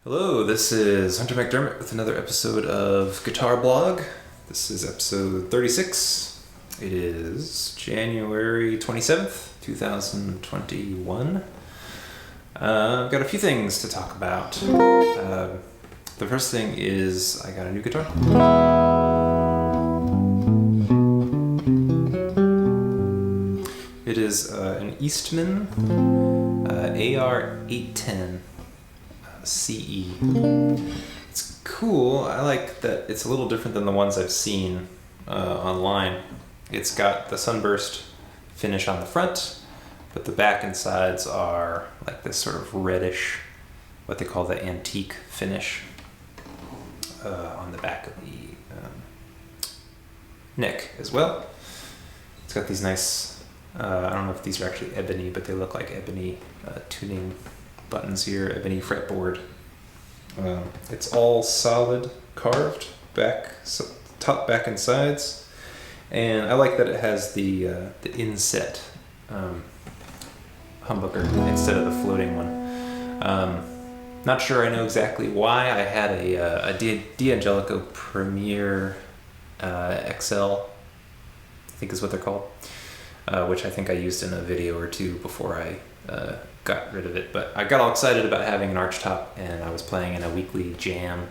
Hello, this is Hunter McDermott with another episode of Guitar Blog. This is episode 36. It is January 27th, 2021. I've got a few things to talk about. The first thing is I got a new guitar. It is an Eastman AR810 CE. It's cool. I like that it's a little different than the ones I've seen online. It's got the sunburst finish on the front, but the back and sides are like this sort of reddish, what they call the antique finish on the back of the neck as well. It's got these nice, I don't know if these are actually ebony, but they look like ebony tuning buttons here, ebony fretboard. It's all solid carved top, back, and sides, and I like that it has the inset humbucker instead of the floating one. Not sure I know exactly why. I had a D'Angelico Premier XL, I think is what they're called, which I think I used in a video or two before I got rid of it, but I got all excited about having an arch top, and I was playing in a weekly jam,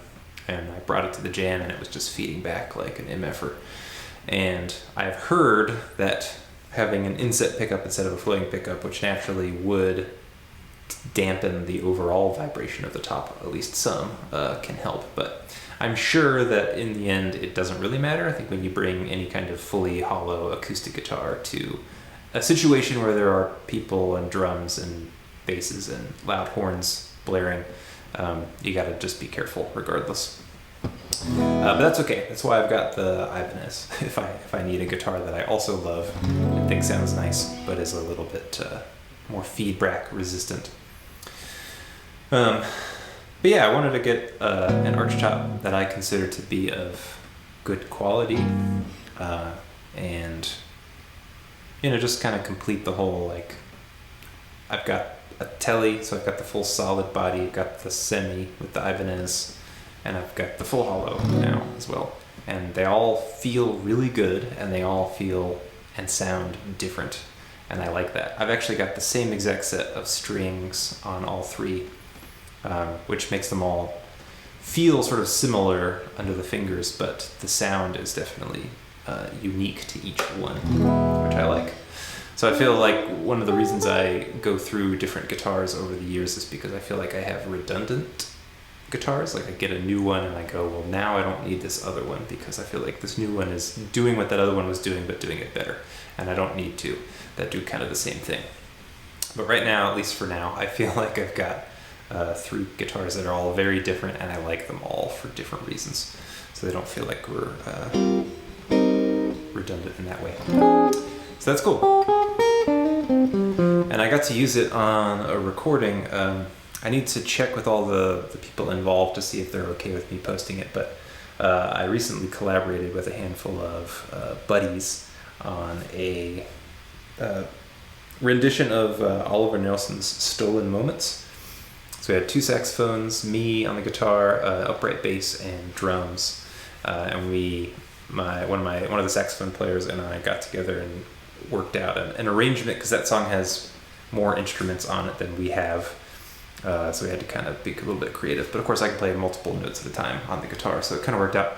and I brought it to the jam, and it was just feeding back like an MFer. And I've heard that having an inset pickup instead of a floating pickup, which naturally would dampen the overall vibration of the top, at least some, can help. But I'm sure that in the end it doesn't really matter. I think when you bring any kind of fully hollow acoustic guitar to a situation where there are people and drums and basses and loud horns blaring, you gotta just be careful regardless. But that's okay. That's why I've got the Ibanez. If I need a guitar that I also love and think sounds nice, but is a little bit more feedback resistant. But yeah, I wanted to get an arch top that I consider to be of good quality, and just kind of complete the whole, like, I've got a telly, so I've got the full solid body, I've got the semi with the Ibanez, and I've got the full hollow now as well. And they all feel really good, and they all feel and sound different, and I like that. I've actually got the same exact set of strings on all three, which makes them all feel sort of similar under the fingers, but the sound is definitely unique to each one, which I like. So I feel like one of the reasons I go through different guitars over the years is because I feel like I have redundant guitars. Like I get a new one and I go, well, now I don't need this other one because I feel like this new one is doing what that other one was doing, but doing it better. And I don't need two that do kind of the same thing. But right now, at least for now, I feel like I've got three guitars that are all very different, and I like them all for different reasons. So they don't feel like we're redundant in that way. So that's cool. And I got to use it on a recording. I need to check with all the people involved to see if they're okay with me posting it, but I recently collaborated with a handful of buddies on a rendition of Oliver Nelson's Stolen Moments. So we had two saxophones, me on the guitar, upright bass, and drums, and one of the saxophone players and I got together and worked out an arrangement, because that song has more instruments on it than we have, so we had to kind of be a little bit creative. But of course I can play multiple notes at a time on the guitar, so it kind of worked out.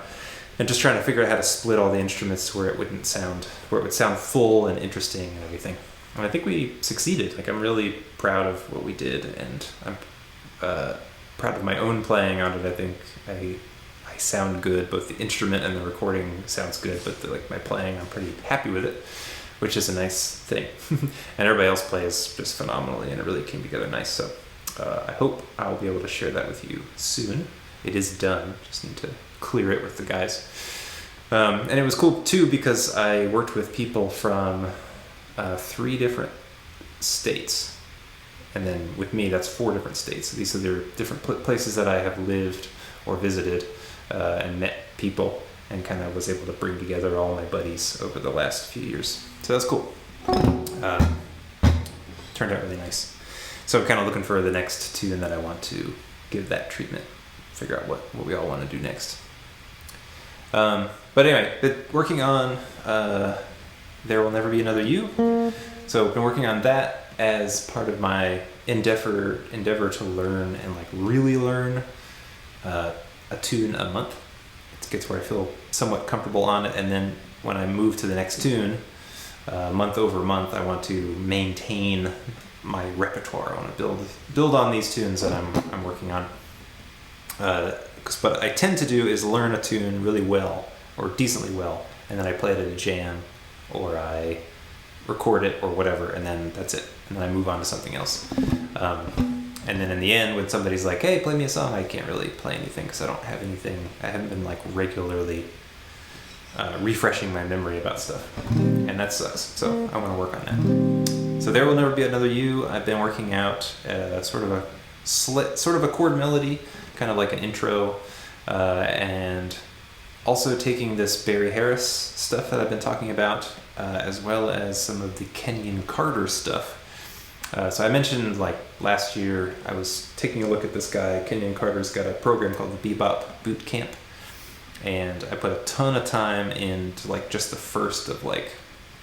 And just trying to figure out how to split all the instruments to where it would sound full and interesting and everything. And I think we succeeded. Like, I'm really proud of what we did, and I'm proud of my own playing on it. I think I sound good. Both the instrument and the recording sounds good, but my playing, I'm pretty happy with it, which is a nice thing. And everybody else plays just phenomenally, and it really came together nice. So I hope I'll be able to share that with you soon. It is done. Just need to clear it with the guys. And it was cool too because I worked with people from 3 different states, and then with me that's 4 different states. So these are different places that I have lived or visited and met people, and kind of was able to bring together all my buddies over the last few years. So that's cool. Turned out really nice. So I'm kind of looking for the next tune that I want to give that treatment, figure out what we all want to do next. But anyway, working on There Will Never Be Another You. So I've been working on that as part of my endeavor to learn and like really learn a tune a month. It gets where I feel somewhat comfortable on it, and then when I move to the next tune, month over month, I want to maintain my repertoire. I want to build on these tunes that I'm working on. What I tend to do is learn a tune really well or decently well, and then I play it at a jam, or I record it or whatever, and then that's it. And then I move on to something else. And then in the end, when somebody's like, "Hey, play me a song," I can't really play anything because I don't have anything. I haven't been like regularly refreshing my memory about stuff, and that sucks. So I want to work on that. So There Will Never Be Another You. I've been working out sort of a chord melody, kind of like an intro, and also taking this Barry Harris stuff that I've been talking about, as well as some of the Kenyon Carter stuff. So I mentioned like last year I was taking a look at this guy. Kenyon Carter's got a program called the Bebop Boot Camp, and I put a ton of time into like just the first of like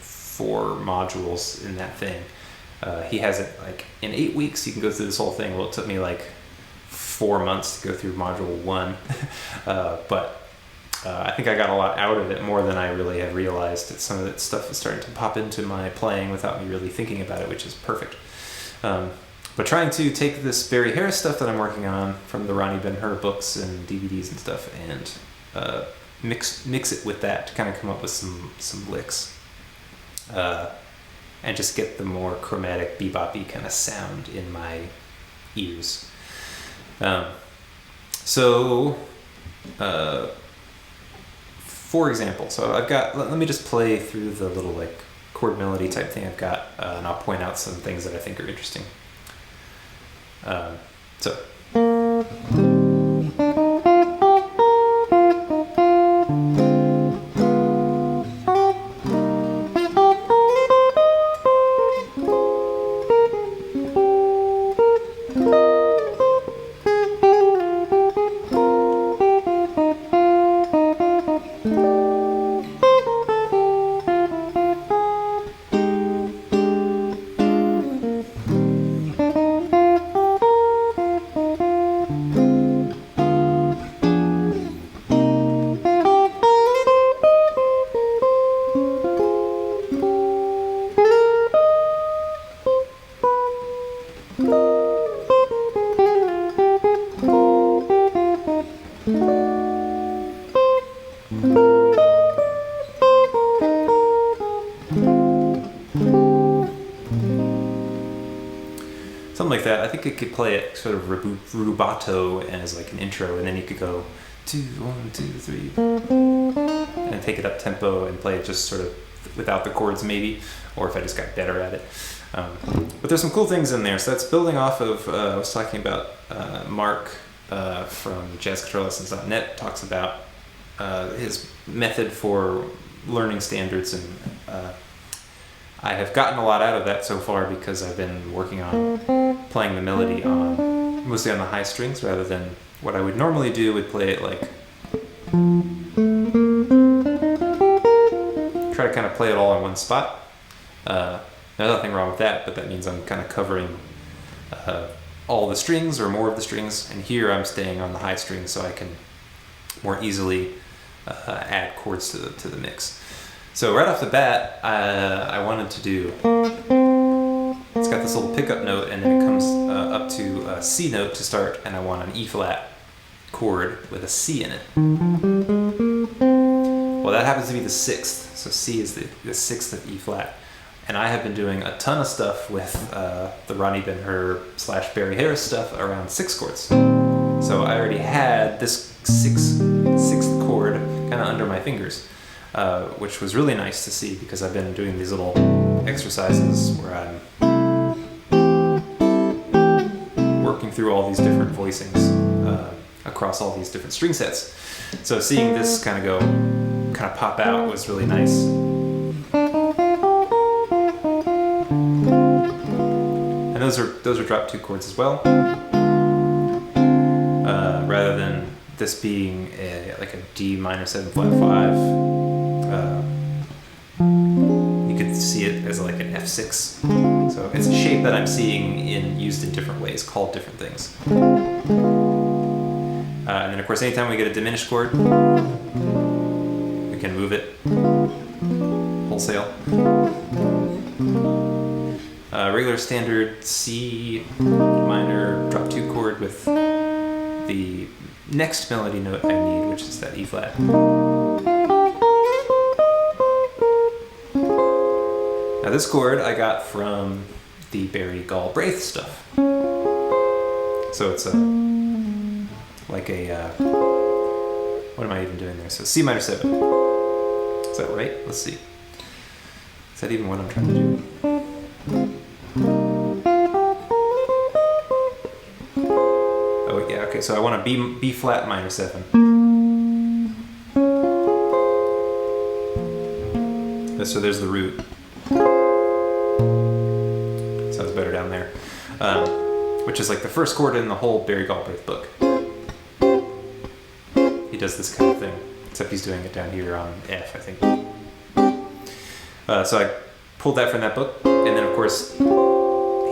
4 modules in that thing. He has it like in 8 weeks you can go through this whole thing. Well, it took me like 4 months to go through module 1, but I think I got a lot out of it, more than I really had realized. Some of that stuff is starting to pop into my playing without me really thinking about it, which is perfect. But trying to take this Barry Harris stuff that I'm working on from the Ronnie Ben-Hur books and DVDs and stuff, and mix it with that to kind of come up with some licks, and just get the more chromatic bebop-y kind of sound in my ears. For example, so I've got, let me just play through the little like chord melody type thing I've got, and I'll point out some things that I think are interesting. Something like that. I think it could play it sort of rubato as like an intro, and then you could go 2, 1, 2, 3, and then take it up tempo and play it just sort of without the chords maybe, or if I just got better at it. But there's some cool things in there. So that's building off of, I was talking about Mark from JazzGuitarLessons.net talks about his method for learning standards, and I have gotten a lot out of that so far because I've been working on playing the melody mostly on the high strings rather than what I would normally do, would play it like, try to kind of play it all in one spot. There's nothing wrong with that, but that means I'm kind of covering all the strings or more of the strings, and here I'm staying on the high strings so I can more easily add chords to the mix. So right off the bat, I wanted to do, it's got this little pickup note, and then it comes up to a C note to start, and I want an E flat chord with a C in it. Well, that happens to be the 6th, so C is the 6th of E flat. And I have been doing a ton of stuff with the Ronnie Ben-Hur / Barry Harris stuff around 6 chords. So I already had this 6th chord kind of under my fingers, which was really nice to see, because I've been doing these little exercises where I'm working through all these different voicings across all these different string sets. So seeing this kind of pop out was really nice. And those are drop 2 chords as well. this being like a D minor 7 flat 5. You could see it as like an F6. So it's a shape that I'm seeing used in different ways, called different things. And then of course, anytime we get a diminished chord, we can move it wholesale. Regular standard C minor drop 2 chord with the next melody note I need, which is that E flat. Now this chord I got from the Barry Galbraith stuff. So it's what am I even doing there? So C minor 7. Is that right? Let's see. Is that even what I'm trying to do? Oh yeah, okay, so I want a B flat minor 7. So there's the root. Sounds better down there. Which is like the first chord in the whole Barry Galbraith book. He does this kind of thing, except he's doing it down here on F, I think. So I pulled that from that book, and then of course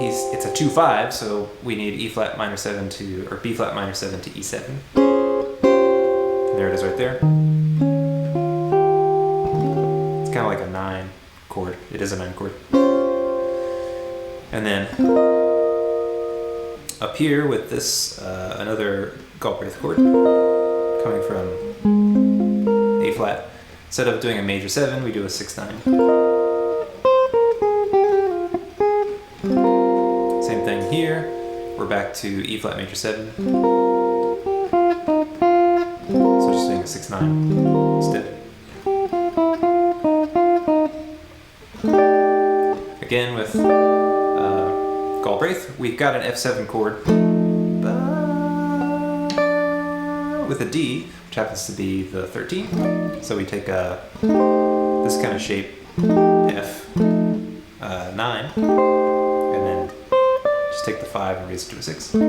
it's a 2/5, so we need E flat minor 7 or B flat minor 7 to E7. And there it is right there. It's kind of like a 9 chord. It is a 9 chord. And then up here with this another Galbraith chord coming from A flat. Instead of doing a major 7, we do a 6/9. Same thing here. We're back to E flat major 7. So just doing a 6/9 instead. Again with Galbraith, we've got an F7 chord with a D, which happens to be the 13. So we take this kind of shape, F9, and then just take the 5 and raise it to a 6. And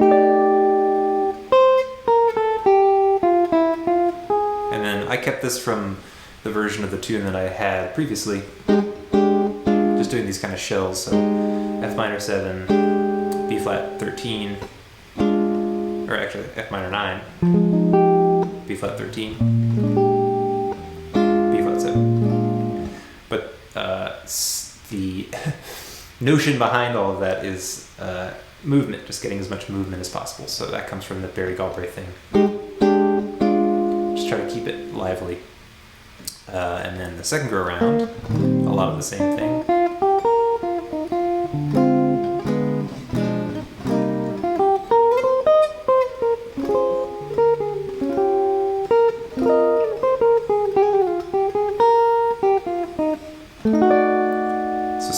then I kept this from the version of the tune that I had previously, just doing these kind of shells. So F minor 7, B flat 13, or actually F minor 9, B flat 13, B flat 7. But the notion behind all of that is movement, just getting as much movement as possible. So that comes from the Barry Galbraith thing. Just try to keep it lively. And then the second go around, a lot of the same thing.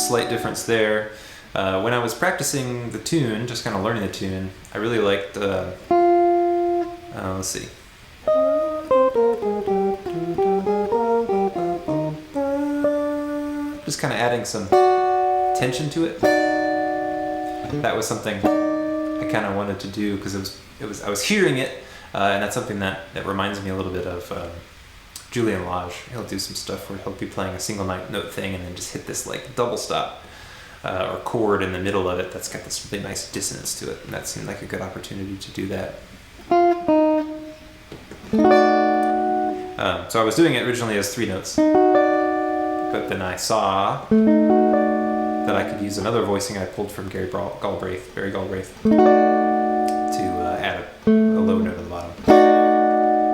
Slight difference there. When I was practicing the tune, just kind of learning the tune, I really liked, let's see. Just kind of adding some tension to it. That was something I kind of wanted to do because I was hearing it, and that's something that reminds me a little bit of Julian Lage. He'll do some stuff where he'll be playing a single note thing and then just hit this like double stop or chord in the middle of it that's got this really nice dissonance to it, and that seemed like a good opportunity to do that. So I was doing it originally as 3 notes, but then I saw that I could use another voicing I pulled from Barry Galbraith, to add a low note on the bottom.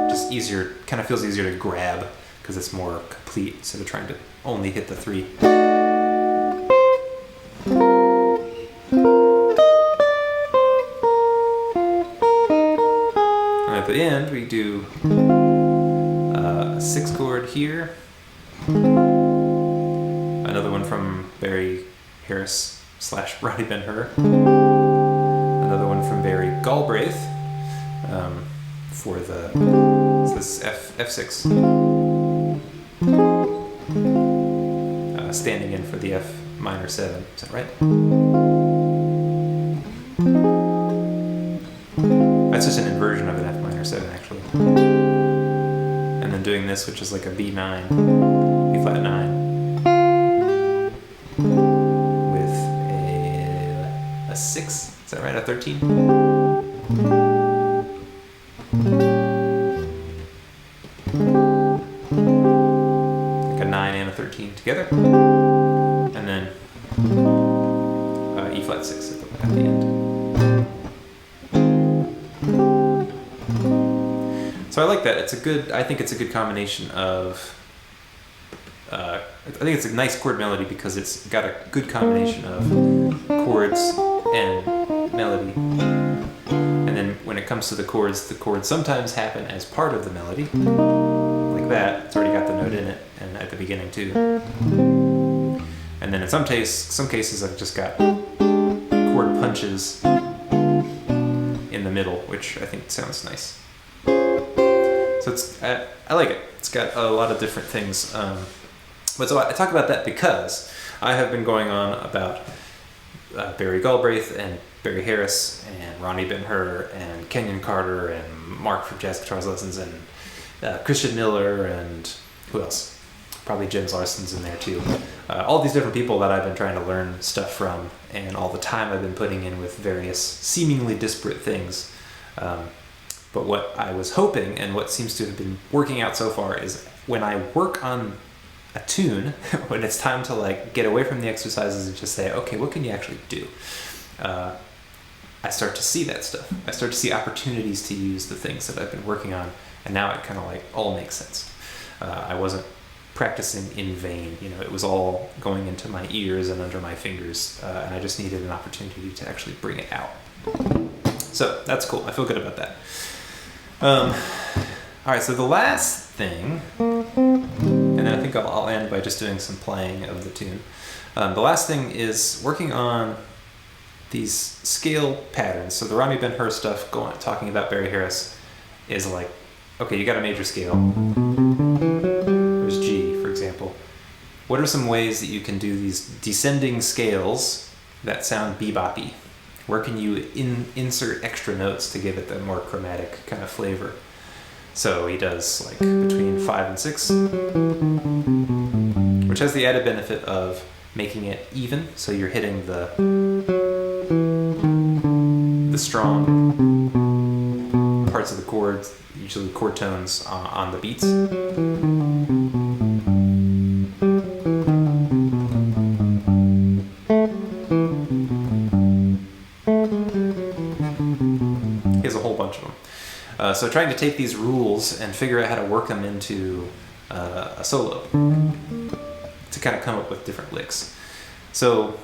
Just easier, kind of feels easier to grab because it's more complete instead of trying to only hit the 3. And at the end we do a 6 chord here, another one from Barry Harris / Ronnie Ben-Hur, another one from Barry Galbraith for this F6, standing in for the F minor 7. Is that right? That's just an inversion of an F minor. minor 7 actually. And then doing this, which is like a B9, B flat 9, with a 6, is that right, a 13? Like a 9 and a 13 together. And then E flat 6 at the end. So I like that. I think it's a good combination of, I think it's a nice chord melody because it's got a good combination of chords and melody. And then when it comes to the chords sometimes happen as part of the melody. Like that, it's already got the note in it, and at the beginning too. And then in some cases I've just got chord punches in the middle, which I think sounds nice. So I like it. It's got a lot of different things. But so I talk about that because I have been going on about Barry Galbraith and Barry Harris and Ronnie Ben-Hur and Kenyon Carter and Mark from Jazz Guitars Lessons and Christian Miller and who else? Probably James Larson's in there too. All these different people that I've been trying to learn stuff from, and all the time I've been putting in with various seemingly disparate things. But what I was hoping, and what seems to have been working out so far, is when I work on a tune, when it's time to like get away from the exercises and just say, okay, what can you actually do? I start to see that stuff. I start to see opportunities to use the things that I've been working on, and now it kind of like all makes sense. I wasn't practicing in vain, it was all going into my ears and under my fingers, and I just needed an opportunity to actually bring it out. So that's cool. I feel good about that. All right, so the last thing, and then I think I'll end by just doing some playing of the tune. The last thing is working on these scale patterns. So the Ronnie Ben-Hur stuff, talking about Barry Harris, is like, okay, you got a major scale. There's G, for example. What are some ways that you can do these descending scales that sound beboppy? Where can you insert extra notes to give it the more chromatic kind of flavor? So he does like between 5 and 6, which has the added benefit of making it even, so you're hitting the strong parts of the chords, usually chord tones, on the beats. He has a whole bunch of them. So trying to take these rules and figure out how to work them into a solo to kind of come up with different licks. So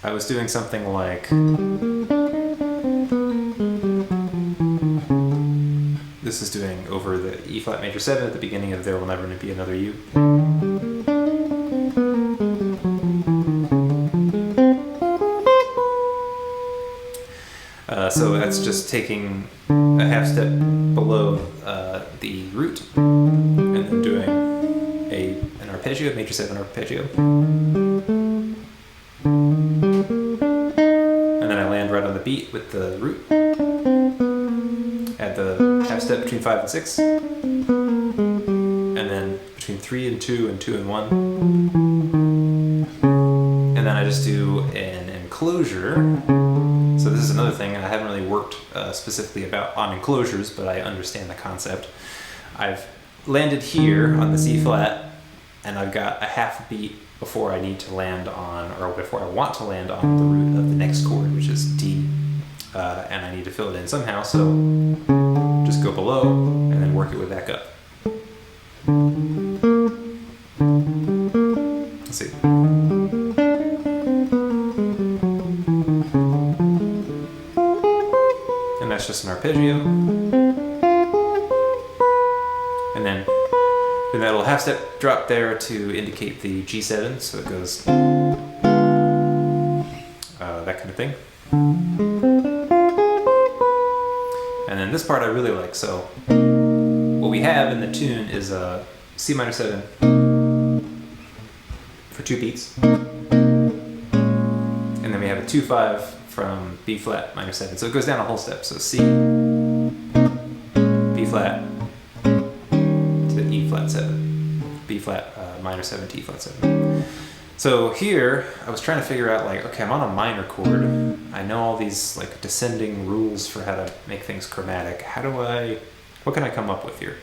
I was doing something like, this is doing over the E flat major 7 at the beginning of There Will Never Be Another You. So that's just taking a half step below the root and then doing an arpeggio, major 7 arpeggio. And then I land right on the beat with the root. Add the half step between 5 and 6. And then between 3 and 2 and 2 and 1. And then I just do an enclosure. So this is another thing, I haven't really worked specifically on enclosures, but I understand the concept. I've landed here on the C flat, and I've got a half beat before I need to land on, or before I want to land on the root of the next chord, which is D. And I need to fill it in somehow, so just go below and then work it way back up. Let's see. That's just an arpeggio, and then that little half step drop there to indicate the G7, so it goes that kind of thing. And then this part I really like. So what we have in the tune is a C minor 7 for 2 beats, and then we have a 2/5 from B flat minor 7. So it goes down a whole step. So C, flat to E flat 7, B flat minor 7 to E flat 7. So here I was trying to figure out, like, okay, I'm on a minor chord. I know all these like descending rules for how to make things chromatic. What can I come up with here?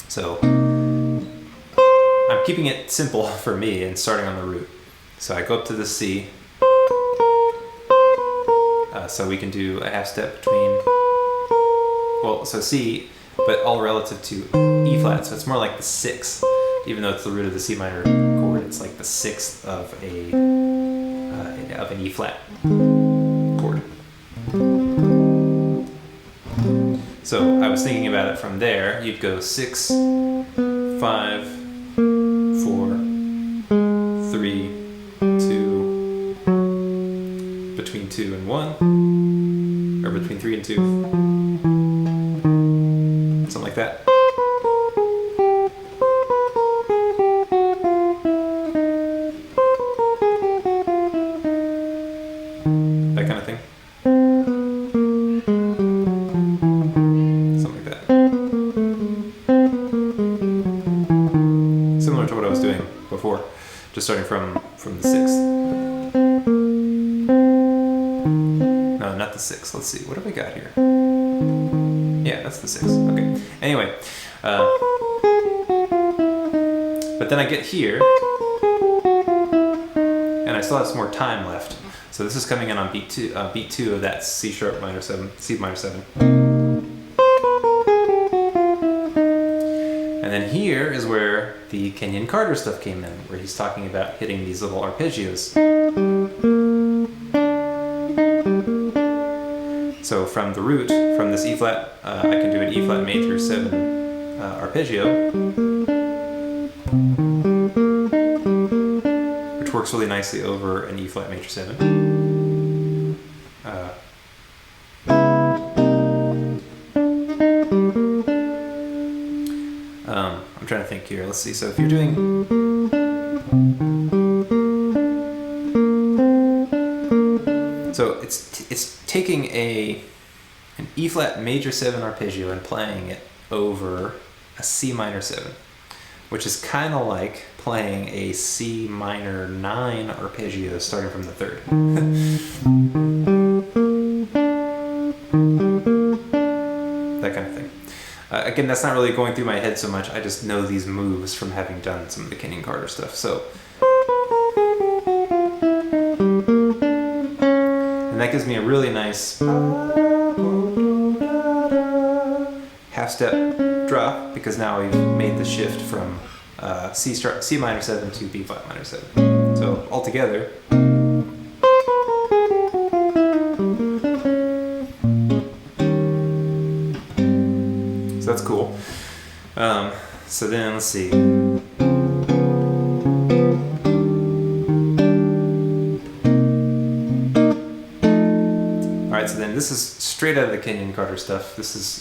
So I'm keeping it simple for me and starting on the root. So I go up to the C. So we can do a half step between, well, so C, but all relative to E flat. So it's more like the 6th, even though it's the root of the C minor chord. It's like the 6th of an E flat chord. So I was thinking about it from there. You'd go 6, 5, 4, 3, 2, between 2 and 1, or between 3 and 2, something like that. That kind of thing. Something like that. Similar to what I was doing before, just starting from the 6th. No, not the 6th. Let's see. What have I got here? Yeah, that's the 6th. Okay. Anyway, but then I get here, and I still have some more time left. So this is coming in on beat 2 of that C sharp minor 7, C minor 7. And then here is where the Kenyon Carter stuff came in, where he's talking about hitting these little arpeggios. So from the root, from this E flat, I can do an E flat major 7 arpeggio, which works really nicely over an E flat major 7. I'm trying to think here. Let's see. So if you're doing, so it's taking an E flat major 7 arpeggio and playing it over a C minor 7, which is kind of like playing a C minor 9 arpeggio starting from the 3rd. That kind of thing. Again, that's not really going through my head so much. I just know these moves from having done some of the Kenyon Carter stuff. So, and that gives me a really nice half step drop, because now we've made the shift from C minor 7 to B flat minor 7. So altogether, so that's cool. So then let's see. Alright, so then this is straight out of the Kenyon Carter stuff.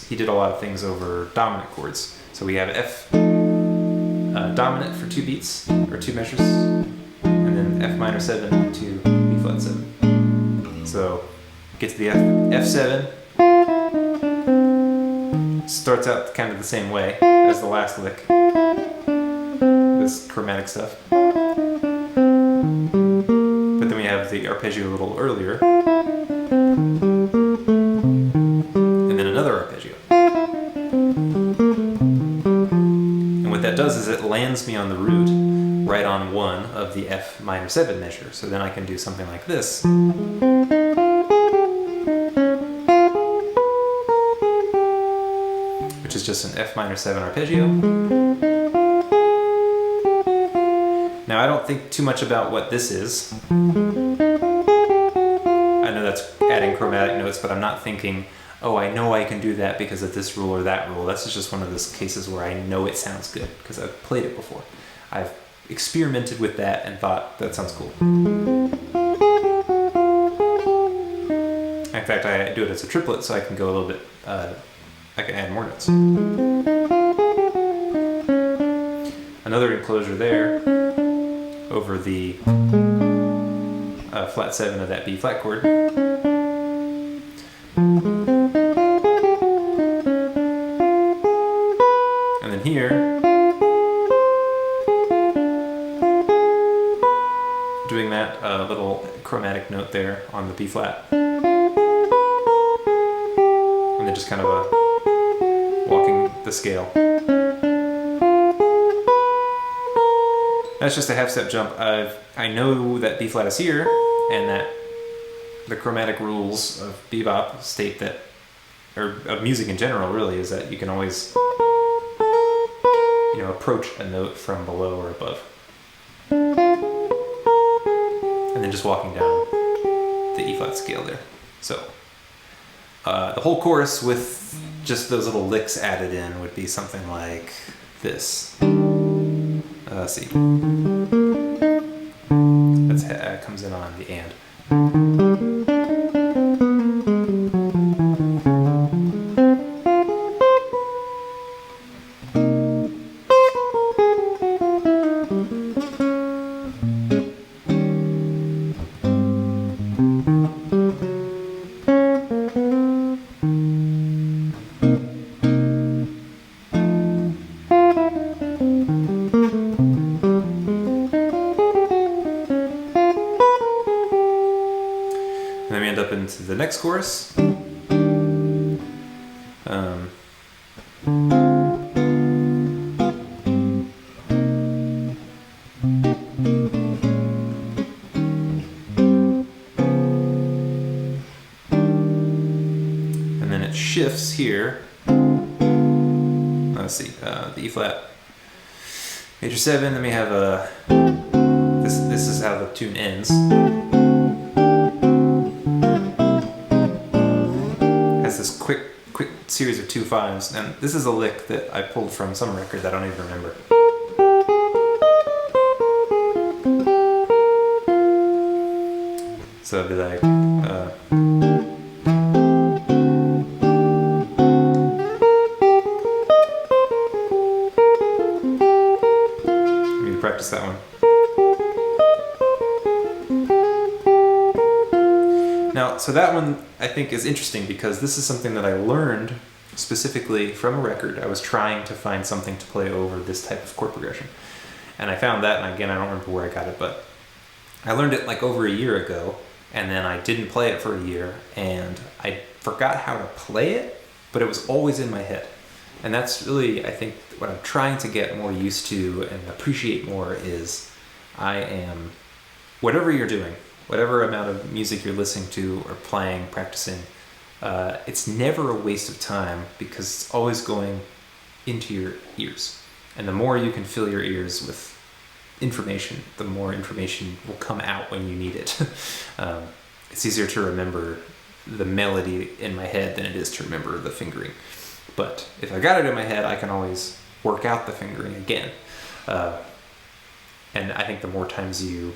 He did a lot of things over dominant chords. So we have F dominant for 2 beats, or 2 measures, and then F minor 7 to B flat 7. So get to the F7. Starts out kind of the same way as the last lick, this chromatic stuff. But then we have the arpeggio a little earlier, and then another arpeggio. And what that does is it lands me on the root right on 1 of the F minor 7 measure. So then I can do something like this. Which is just an F minor 7 arpeggio. Now I don't think too much about what this is. I know that's adding chromatic notes, but I'm not thinking, oh, I know I can do that because of this rule or that rule. That's just one of those cases where I know it sounds good because I've played it before. I've experimented with that and thought, that sounds cool. In fact, I do it as a triplet, so I can go a little bit, I can add more notes. Another enclosure there over the flat 7 of that B flat chord. here, doing that little chromatic note there on the B flat. And then just kind of walking the scale. That's just a half step jump. I know that B flat is here, and that the chromatic rules of bebop state that, or of music in general really, is that you can always, you know, approach a note from below or above. And then just walking down the E flat scale there. So the whole chorus with just those little licks added in would be something like this. Let's see. That comes in on the and. And then we end up into the next chorus. And then it shifts here. Let's see, the E flat, major 7. Then we have this is how the tune ends. This quick series of 2 5s, and this is a lick that I pulled from some record that I don't even remember. So it'd be like, let me practice that one. Now, so that one I think is interesting because this is something that I learned specifically from a record. I was trying to find something to play over this type of chord progression. And I found that, and again, I don't remember where I got it, but I learned it like over a year ago, and then I didn't play it for a year, and I forgot how to play it, but it was always in my head. And that's really, I think, what I'm trying to get more used to and appreciate more is whatever you're doing, whatever amount of music you're listening to or playing, practicing, it's never a waste of time because it's always going into your ears. And the more you can fill your ears with information, the more information will come out when you need it. It's easier to remember the melody in my head than it is to remember the fingering. But if I got it in my head, I can always work out the fingering again. And I think the more times you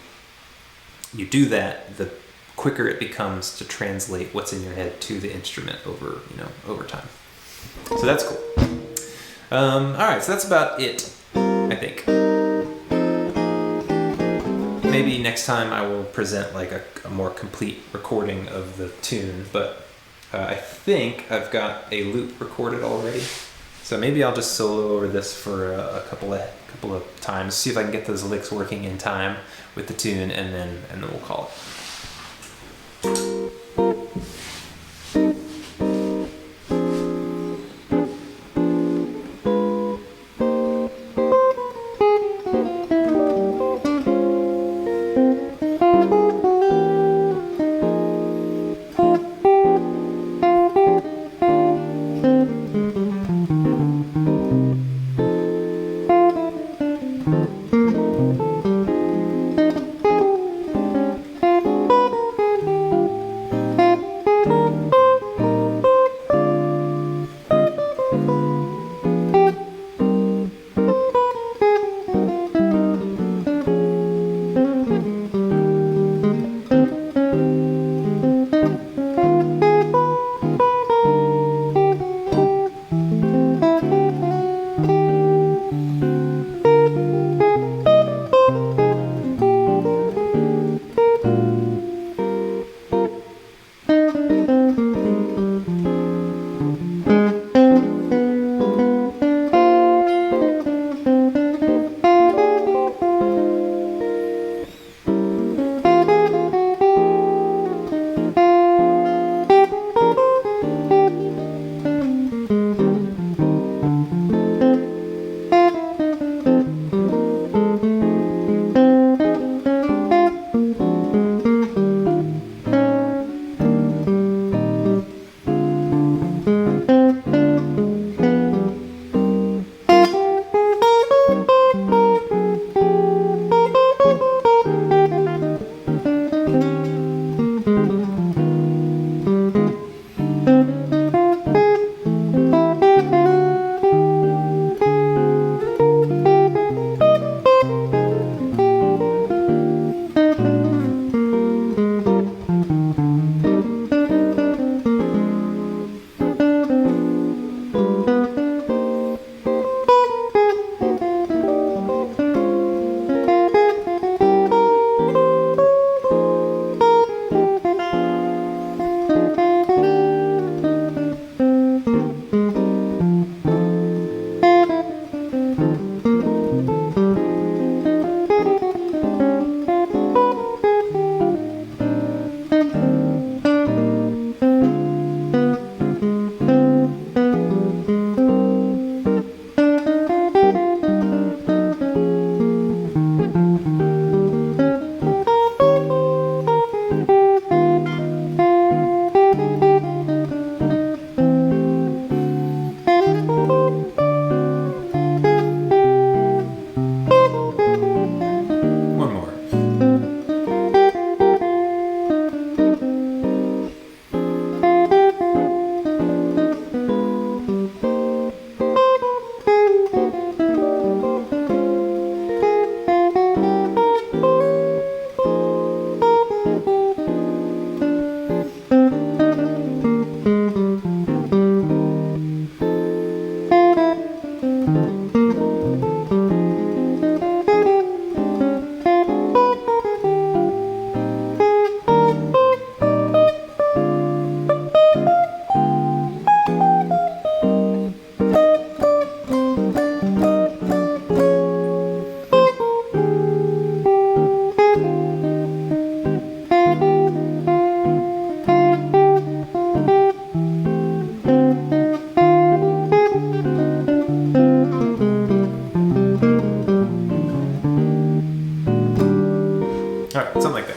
do that, the quicker it becomes to translate what's in your head to the instrument over time. So that's cool. All right, so that's about it, I think. Maybe next time I will present like a more complete recording of the tune, but I think I've got a loop recorded already. So maybe I'll just solo over this for a couple of times, see if I can get those licks working in time with the tune, and then we'll call it. One more. Alright, something like that.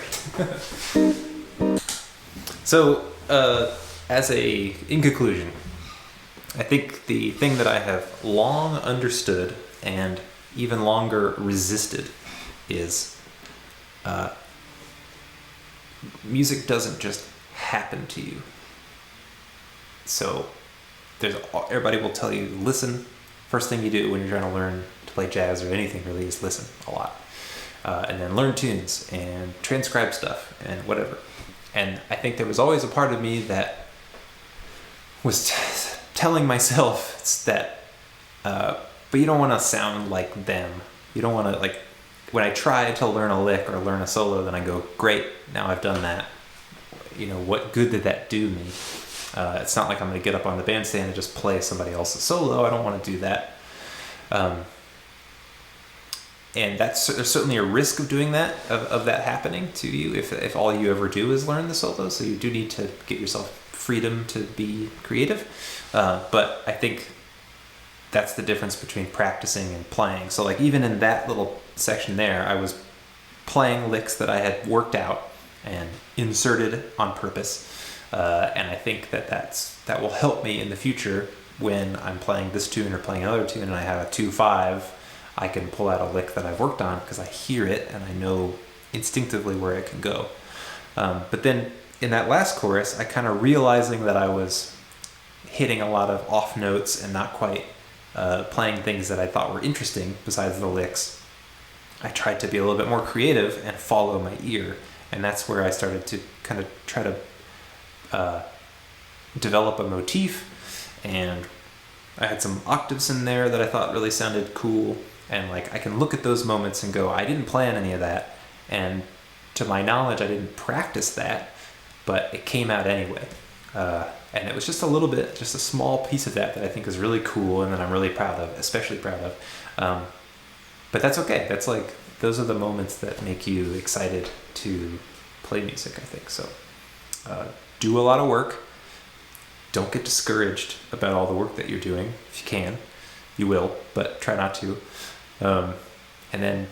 So, in conclusion, I think the thing that I have long understood and even longer resisted is music doesn't just happen to you. So, everybody will tell you, listen. First thing you do when you're trying to learn to play jazz or anything really is listen a lot. And then learn tunes and transcribe stuff and whatever. And I think there was always a part of me that was telling myself that, but you don't want to sound like them. You don't want to, like, when I try to learn a lick or learn a solo, then I go, great, now I've done that. You know, what good did that do me? It's not like I'm going to get up on the bandstand and just play somebody else's solo. I don't want to do that. And there's certainly a risk of doing that, of that happening to you if all you ever do is learn the solo. So you do need to get yourself freedom to be creative. But I think that's the difference between practicing and playing. So like even in that little section there, I was playing licks that I had worked out and inserted on purpose. And I think that will help me in the future when I'm playing this tune or playing another tune and I have a 2-5. I can pull out a lick that I've worked on because I hear it and I know instinctively where it can go. But then in that last chorus, I kind of realizing that I was hitting a lot of off notes and not quite playing things that I thought were interesting besides the licks. I tried to be a little bit more creative and follow my ear. And that's where I started to kind of try to develop a motif. And I had some octaves in there that I thought really sounded cool. And like I can look at those moments and go, I didn't plan any of that. And to my knowledge, I didn't practice that, but it came out anyway. And it was just a little bit, just a small piece of that I think is really cool and that I'm really proud of, especially proud of. But that's okay. That's like, those are the moments that make you excited to play music, I think. So do a lot of work. Don't get discouraged about all the work that you're doing. If you can, you will, but try not to. And then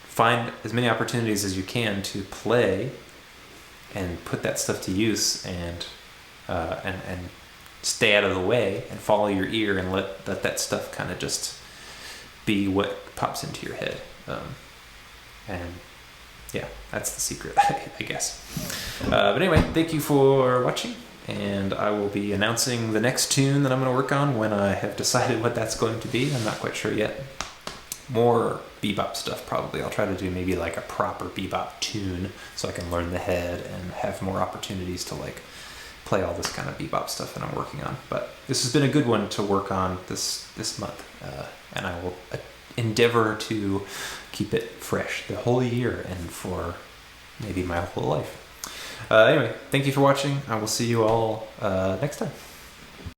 find as many opportunities as you can to play and put that stuff to use and stay out of the way and follow your ear and let that stuff kind of just be what pops into your head. And yeah, that's the secret, I guess. But anyway, thank you for watching. And I will be announcing the next tune that I'm going to work on when I have decided what that's going to be. I'm not quite sure yet. More bebop stuff probably. I'll try to do maybe like a proper bebop tune so I can learn the head and have more opportunities to like play all this kind of bebop stuff that I'm working on. But this has been a good one to work on this month. And I will endeavor to keep it fresh the whole year and for maybe my whole life. Anyway, thank you for watching. I will see you all next time.